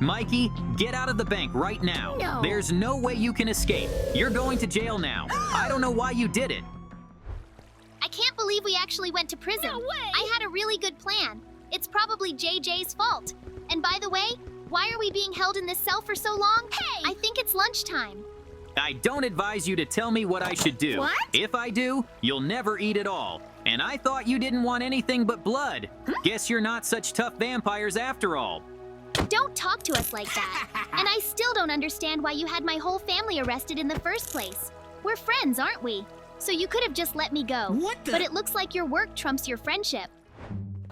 Mikey, get out of the bank right now. No. There's no way you can escape. You're going to jail now. I don't know why you did it. I can't believe we actually went to prison. No way! I had a really good plan. It's probably JJ's fault. And by the way, why are we being held in this cell for so long? Hey! I think it's lunchtime. I don't advise you to tell me what I should do. What? If I do, you'll never eat at all. And I thought you didn't want anything but blood. Guess you're not such tough vampires after all. Don't talk to us like that. And I still don't understand why you had my whole family arrested in the first place. We're friends, aren't we? So you could have just let me go. What the- But it looks like your work trumps your friendship.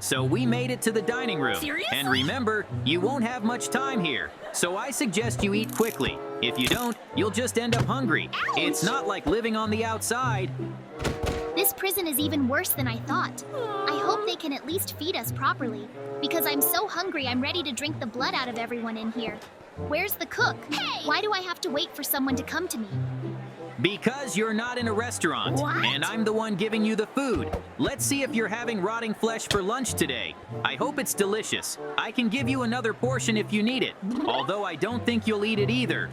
So we made it to the dining room. Seriously? And remember, you won't have much time here. So I suggest you eat quickly. If you don't, you'll just end up hungry. Ouch! It's not like living on the outside. This prison is even worse than I thought. I hope they can at least feed us properly, because I'm so hungry I'm ready to drink the blood out of everyone in here. Where's the cook? Hey! Why do I have to wait for someone to come to me? Because you're not in a restaurant. What? And I'm the one giving you the food. Let's see if you're having rotting flesh for lunch today. I hope it's delicious. I can give you another portion if you need it. Although I don't think you'll eat it either.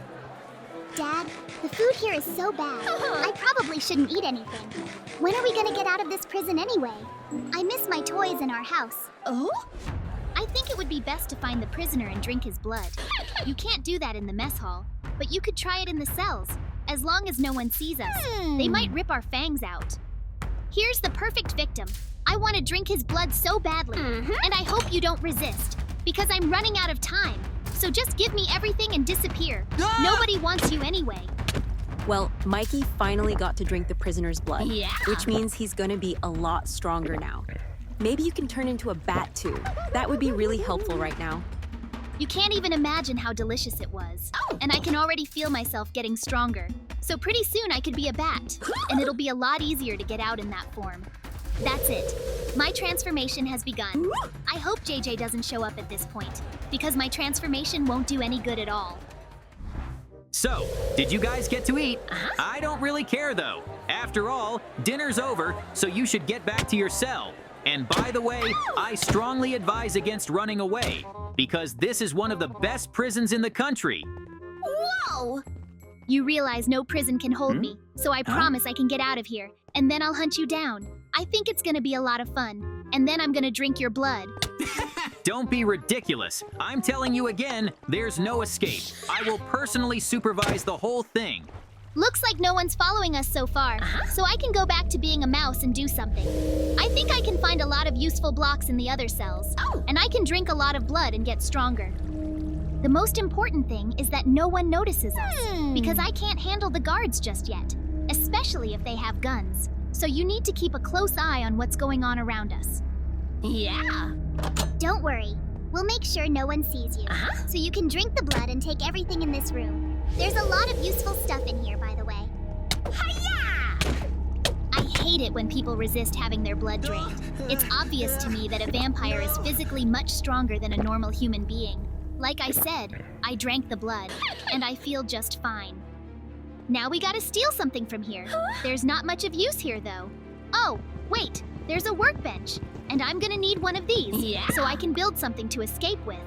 Dad, the food here is so bad. I probably shouldn't eat anything. When are we gonna get out of this prison anyway? I miss my toys in our house. Oh? I think it would be best to find the prisoner and drink his blood. You can't do that in the mess hall, but you could try it in the cells, as long as no one sees us. They might rip our fangs out. Here's the perfect victim. I want to drink his blood so badly, and I hope you don't resist, because I'm running out of time. So just give me everything and disappear. Nobody wants you anyway. Well, Mikey finally got to drink the prisoner's blood, Yeah. which means he's gonna be a lot stronger now. Maybe you can turn into a bat too. That would be really helpful right now. You can't even imagine how delicious it was. And I can already feel myself getting stronger. So pretty soon I could be a bat, and it'll be a lot easier to get out in that form. That's it. My transformation has begun. I hope JJ doesn't show up at this point, because my transformation won't do any good at all. So, did you guys get to eat? I don't really care though. After all, dinner's over, so you should get back to your cell. And by the way, I strongly advise against running away, because this is one of the best prisons in the country. Whoa! You realize no prison can hold me, so I promise I can get out of here, and then I'll hunt you down. I think it's gonna be a lot of fun, and then I'm gonna drink your blood. Don't be ridiculous. I'm telling you again, there's no escape. I will personally supervise the whole thing. Looks like no one's following us so far, so I can go back to being a mouse and do something. I think I can find a lot of useful blocks in the other cells, and I can drink a lot of blood and get stronger. The most important thing is that no one notices us, because I can't handle the guards just yet, especially if they have guns. So you need to keep a close eye on what's going on around us. Yeah. Don't worry. We'll make sure no one sees you. So you can drink the blood and take everything in this room. There's a lot of useful stuff in here, by the way. I hate it when people resist having their blood drained. It's obvious to me that a vampire is physically much stronger than a normal human being. Like I said, I drank the blood, and I feel just fine. Now we gotta steal something from here. There's not much of use here, though. Oh, wait, there's a workbench, and I'm gonna need one of these, Yeah. so I can build something to escape with.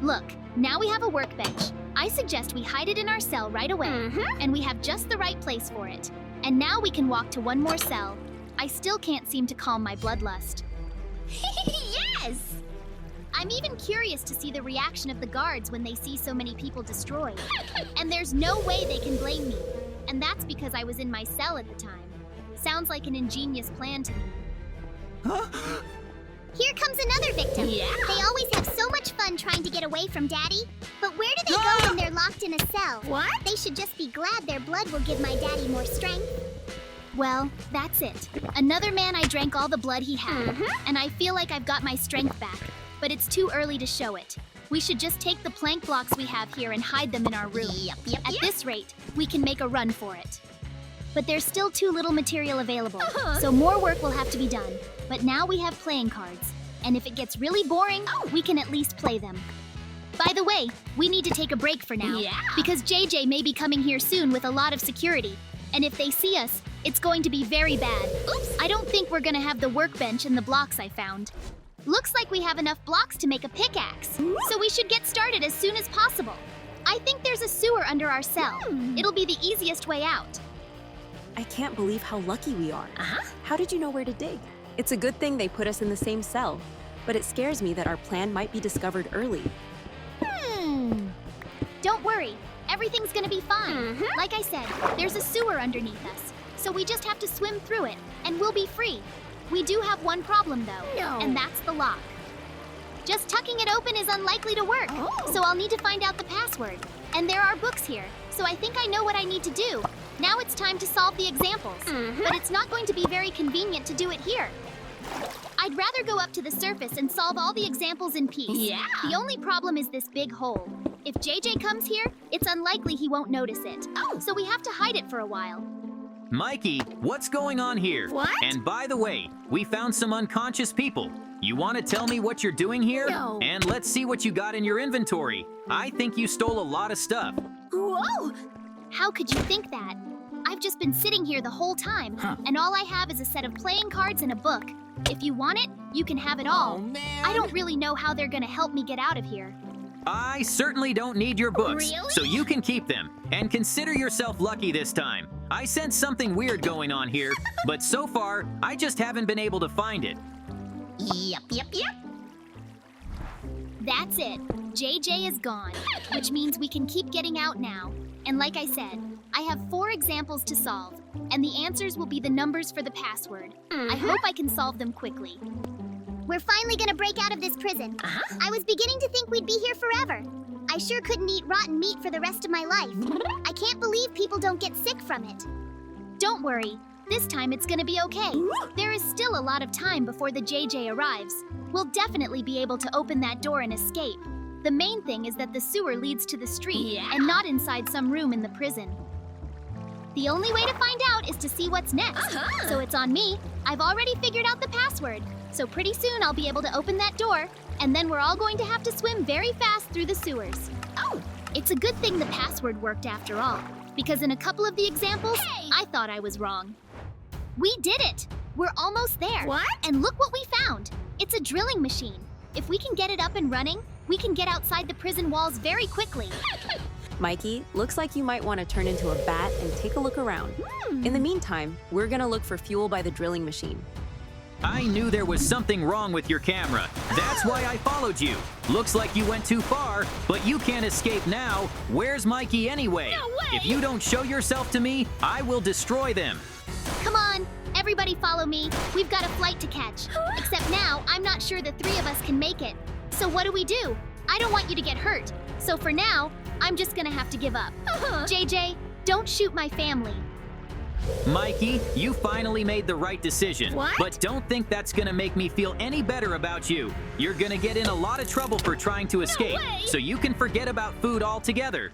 Look, now we have a workbench. I suggest we hide it in our cell right away, and we have just the right place for it. And now we can walk to one more cell. I still can't seem to calm my bloodlust. Yes! I'm even curious to see the reaction of the guards when they see so many people destroyed. And there's no way they can blame me. And that's because I was in my cell at the time. Sounds like an ingenious plan to me. Here comes another victim. Yeah. They always have so much fun trying to get away from Daddy. But where do they go when they're locked in a cell? What? They should just be glad their blood will give my daddy more strength. Well, that's it. Another man I drank all the blood he had. And I feel like I've got my strength back. But it's too early to show it. We should just take the plank blocks we have here and hide them in our room. At this rate, we can make a run for it. But there's still too little material available, so more work will have to be done. But now we have playing cards, and if it gets really boring, we can at least play them. By the way, we need to take a break for now, because JJ may be coming here soon with a lot of security, and if they see us, it's going to be very bad. Oops! I don't think we're gonna have the workbench and the blocks I found. Looks like we have enough blocks to make a pickaxe, so we should get started as soon as possible. I think there's a sewer under our cell. It'll be the easiest way out. I can't believe how lucky we are. How did you know where to dig? It's a good thing they put us in the same cell, but it scares me that our plan might be discovered early. Don't worry, everything's gonna be fine. Like I said, there's a sewer underneath us, so we just have to swim through it, and we'll be free. We do have one problem though, and that's the lock. Just tucking it open is unlikely to work, so I'll need to find out the password. And there are books here, so I think I know what I need to do. Now it's time to solve the examples, but it's not going to be very convenient to do it here. I'd rather go up to the surface and solve all the examples in peace. The only problem is this big hole. If JJ comes here, it's unlikely he won't notice it. So we have to hide it for a while. Mikey, what's going on here? What? And by the way, we found some unconscious people. You want to tell me what you're doing here? No. And let's see what you got in your inventory. I think you stole a lot of stuff. Whoa! How could you think that? I've just been sitting here the whole time, and all I have is a set of playing cards and a book. If you want it, you can have it all. Oh, man. I don't really know how they're gonna help me get out of here. I certainly don't need your books, Really? so you can keep them. And consider yourself lucky this time. I sense something weird going on here, but so far, I just haven't been able to find it. Yep. That's it. JJ is gone, which means we can keep getting out now. And like I said, I have 4 examples to solve, and the answers will be the numbers for the password. I hope I can solve them quickly. We're finally gonna break out of this prison. I was beginning to think we'd be here forever. I sure couldn't eat rotten meat for the rest of my life. I can't believe people don't get sick from it. Don't worry, this time it's gonna be okay. There is still a lot of time before the JJ arrives. We'll definitely be able to open that door and escape. The main thing is that the sewer leads to the street and not inside some room in the prison. The only way to find out is to see what's next. So it's on me. I've already figured out the password. So pretty soon I'll be able to open that door, and then we're all going to have to swim very fast through the sewers. It's a good thing the password worked after all, because in a couple of the examples, I thought I was wrong. We did it! We're almost there. What? And look what we found. It's a drilling machine. If we can get it up and running, we can get outside the prison walls very quickly. Mikey, looks like you might want to turn into a bat and take a look around. In the meantime, we're gonna look for fuel by the drilling machine. I knew there was something wrong with your camera. That's why I followed you. Looks like you went too far, but you can't escape now. Where's Mikey anyway? No way! If you don't show yourself to me, I will destroy them. Come on, everybody follow me. We've got a flight to catch. Except now, I'm not sure the 3 of us can make it. So what do? I don't want you to get hurt. So for now, I'm just gonna have to give up. JJ, don't shoot my family. Mikey, you finally made the right decision. What? But don't think that's gonna make me feel any better about you. You're gonna get in a lot of trouble for trying to escape, way! so you can forget about food altogether.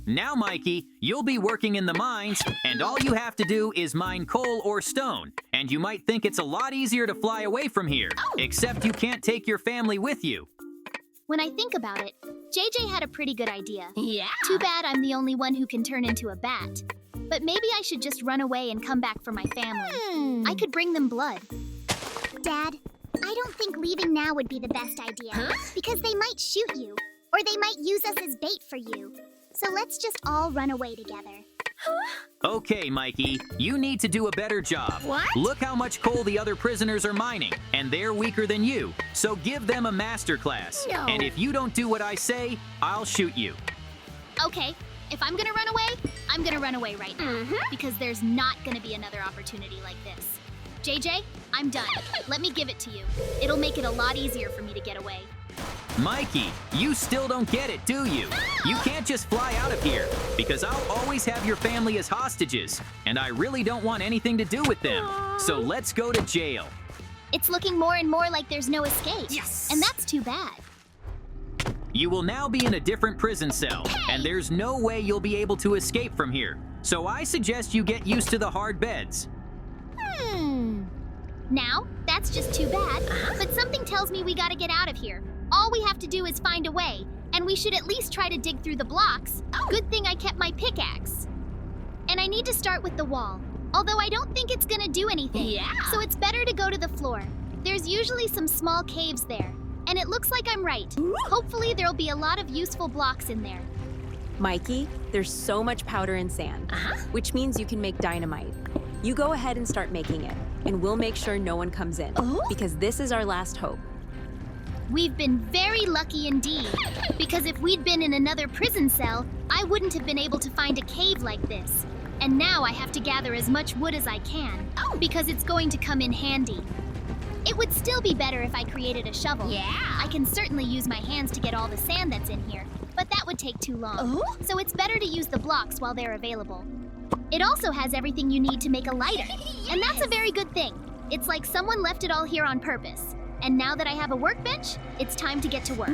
Now, Mikey, you'll be working in the mines, and all you have to do is mine coal or stone. And you might think it's a lot easier to fly away from here, except you can't take your family with you. When I think about it, JJ had a pretty good idea. Yeah. Too bad I'm the only one who can turn into a bat. But maybe I should just run away and come back for my family. I could bring them blood. Dad, I don't think leaving now would be the best idea. Because they might shoot you, or they might use us as bait for you. So let's just all run away together. Okay, Mikey, you need to do a better job. What? Look how much coal the other prisoners are mining, and they're weaker than you. So give them a master class. No. And if you don't do what I say, I'll shoot you. Okay, if I'm gonna run away, I'm gonna run away right now. Because there's not gonna be another opportunity like this. JJ, I'm done. Let me give it to you. It'll make it a lot easier for me to get away. Mikey, you still don't get it, do you? You can't just fly out of here, because I'll always have your family as hostages, and I really don't want anything to do with them. So let's go to jail. It's looking more and more like there's no escape. Yes. And that's too bad. You will now be in a different prison cell, and there's no way you'll be able to escape from here. So I suggest you get used to the hard beds. Now, that's just too bad. But something tells me we gotta get out of here. All we have to do is find a way, and we should at least try to dig through the blocks. Good thing I kept my pickaxe. And I need to start with the wall, although I don't think it's gonna do anything. Yeah. So it's better to go to the floor. There's usually some small caves there, and it looks like I'm right. Hopefully there'll be a lot of useful blocks in there. Mikey, there's so much powder and sand, which means you can make dynamite. You go ahead and start making it, and we'll make sure no one comes in, because this is our last hope. We've been very lucky indeed, because if we'd been in another prison cell, I wouldn't have been able to find a cave like this. And now I have to gather as much wood as I can, because it's going to come in handy. It would still be better if I created a shovel. Yeah. I can certainly use my hands to get all the sand that's in here, but that would take too long. So it's better to use the blocks while they're available. It also has everything you need to make a lighter, and that's a very good thing. It's like someone left it all here on purpose. And now that I have a workbench, it's time to get to work.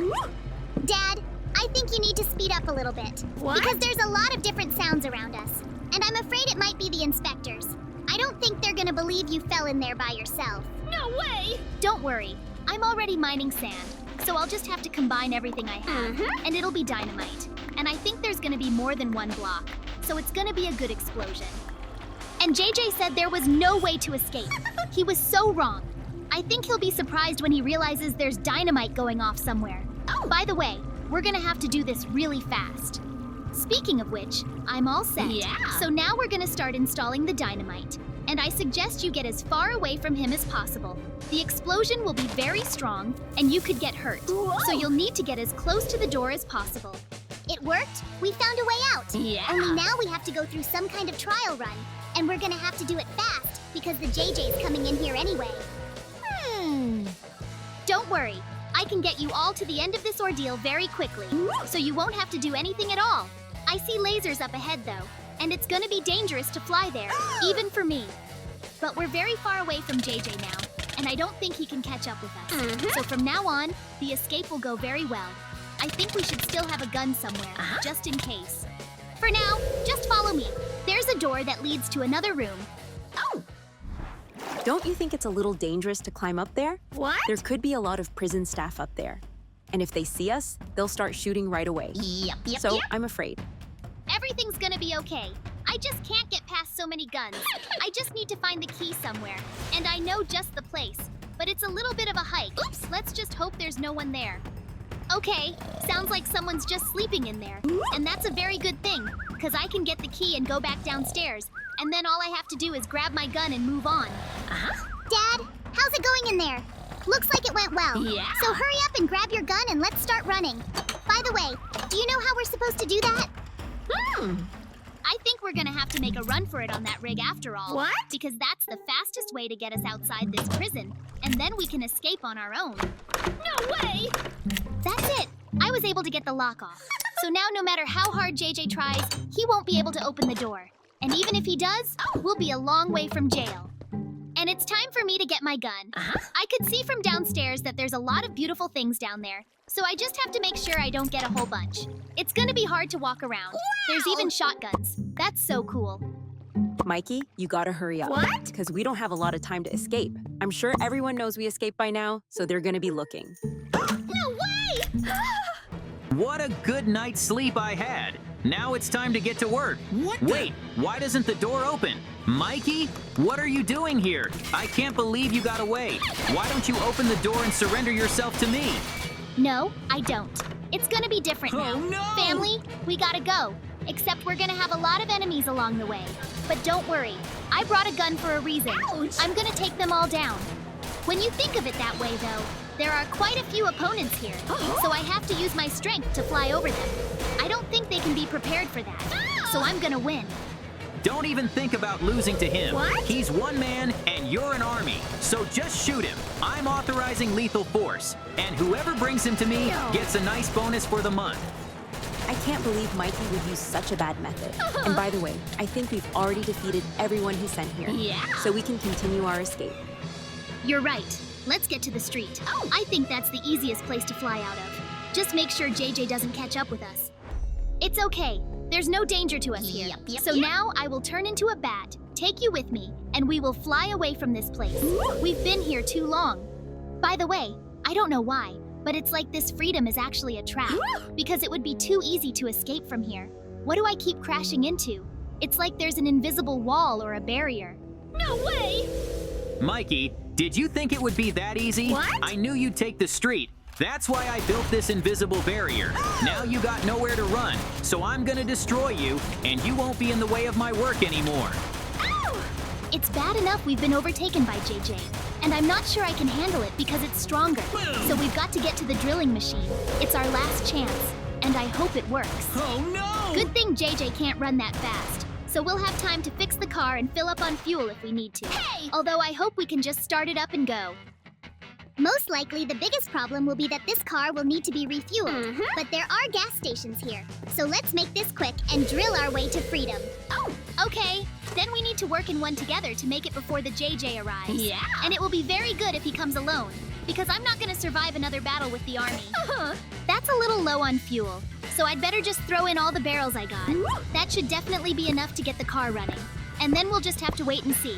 Dad, I think you need to speed up a little bit. What? Because there's a lot of different sounds around us. And I'm afraid it might be the inspectors. I don't think they're gonna believe you fell in there by yourself. No way! Don't worry, I'm already mining sand, so I'll just have to combine everything I have, and it'll be dynamite. And I think there's gonna be more than one block, so it's gonna be a good explosion. And JJ said there was no way to escape. He was so wrong. I think he'll be surprised when he realizes there's dynamite going off somewhere. By the way, we're gonna have to do this really fast. Speaking of which, I'm all set. Yeah. So now we're gonna start installing the dynamite. And I suggest you get as far away from him as possible. The explosion will be very strong, and you could get hurt. Whoa. So you'll need to get as close to the door as possible. It worked. We found a way out. Yeah. Only now we have to go through some kind of trial run. And we're gonna have to do it fast, because the JJ's coming in here anyway. Don't worry, I can get you all to the end of this ordeal very quickly, so you won't have to do anything at all. I see lasers up ahead though, and it's gonna be dangerous to fly there, even for me. But we're very far away from JJ now, and I don't think he can catch up with us. So from now on, the escape will go very well. I think we should still have a gun somewhere, just in case. For now, just follow me. There's a door that leads to another room. Don't you think it's a little dangerous to climb up there? What? There could be a lot of prison staff up there. And if they see us, they'll start shooting right away. Yep. So I'm afraid. Everything's gonna be okay. I just can't get past so many guns. I just need to find the key somewhere. And I know just the place. But it's a little bit of a hike. Oops. Let's just hope there's no one there. Okay, sounds like someone's just sleeping in there. And that's a very good thing, because I can get the key and go back downstairs. And then all I have to do is grab my gun and move on. Dad, how's it going in there? Looks like it went well. Yeah. So hurry up and grab your gun and let's start running. By the way, do you know how we're supposed to do that? I think we're gonna have to make a run for it on that rig after all. What? Because that's the fastest way to get us outside this prison. And then we can escape on our own. No way! That's it! I was able to get the lock off. So now no matter how hard JJ tries, he won't be able to open the door. And even if he does, we'll be a long way from jail. And it's time for me to get my gun. I could see from downstairs that there's a lot of beautiful things down there, so I just have to make sure I don't get a whole bunch. It's gonna be hard to walk around. There's even shotguns. That's so cool. Mikey, you gotta hurry up. What? Because we don't have a lot of time to escape. I'm sure everyone knows we escaped by now, so they're gonna be looking. No way! What a good night's sleep I had. Now it's time to get to work. Wait, why doesn't the door open? Mikey, what are you doing here? I can't believe you got away. Why don't you open the door and surrender yourself to me? No, I don't. It's gonna be different now. Oh, no! Family, we gotta go. Except we're gonna have a lot of enemies along the way. But don't worry, I brought a gun for a reason. Ouch! I'm gonna take them all down. When you think of it that way, though, there are quite a few opponents here, so I have to use my strength to fly over them. I don't think they can be prepared for that, so I'm gonna win. Don't even think about losing to him. What? He's one man and you're an army, so just shoot him. I'm authorizing lethal force, and whoever brings him to me gets a nice bonus for the month. I can't believe Mikey would use such a bad method. And by the way, I think we've already defeated everyone he sent here. Yeah. So we can continue our escape. You're right. Let's get to the street. I think that's the easiest place to fly out of. Just make sure JJ doesn't catch up with us. It's okay. There's no danger to us here. So now I will turn into a bat, take you with me, and we will fly away from this place. We've been here too long. By the way, I don't know why, but it's like this freedom is actually a trap, because it would be too easy to escape from here. What do I keep crashing into? It's like there's an invisible wall or a barrier. No way! Mikey, Did you think it would be that easy? What? I knew you'd take the street. That's why I built this invisible barrier. Now you got nowhere to run, so I'm gonna destroy you, and you won't be in the way of my work anymore. It's bad enough we've been overtaken by JJ, and I'm not sure I can handle it because it's stronger. So we've got to get to the drilling machine. It's our last chance, and I hope it works. Oh no! Good thing JJ can't run that fast, so we'll have time to fix the car and fill up on fuel if we need to. Hey! Although I hope we can just start it up and go. Most likely, the biggest problem will be that this car will need to be refueled. Mhm. But there are gas stations here. So let's make this quick and drill our way to freedom. Oh, okay. Then we need to work in one together to make it before the JJ arrives. Yeah. And it will be very good if he comes alone, because I'm not going to survive another battle with the army. That's a little low on fuel, so I'd better just throw in all the barrels I got. That should definitely be enough to get the car running. And then we'll just have to wait and see.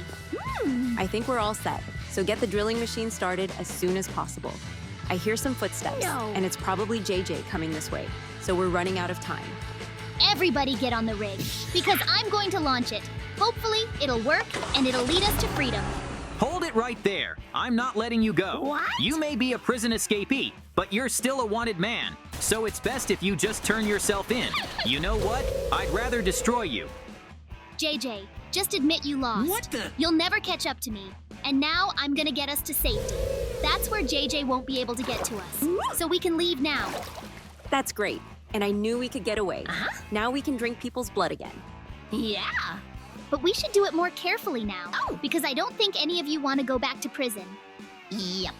I think we're all set, so get the drilling machine started as soon as possible. I hear some footsteps, No. and it's probably JJ coming this way, so we're running out of time. Everybody get on the rig, because I'm going to launch it. Hopefully, it'll work, and it'll lead us to freedom. Hold it right there. I'm not letting you go. What? You may be a prison escapee, but you're still a wanted man. So it's best if you just turn yourself in. You know what? I'd rather destroy you. JJ, just admit you lost. What the- You'll never catch up to me. And now I'm gonna get us to safety. That's where JJ won't be able to get to us. So we can leave now. That's great, and I knew we could get away. Now we can drink people's blood again. Yeah. But we should do it more carefully now. Oh. Because I don't think any of you want to go back to prison. Yep.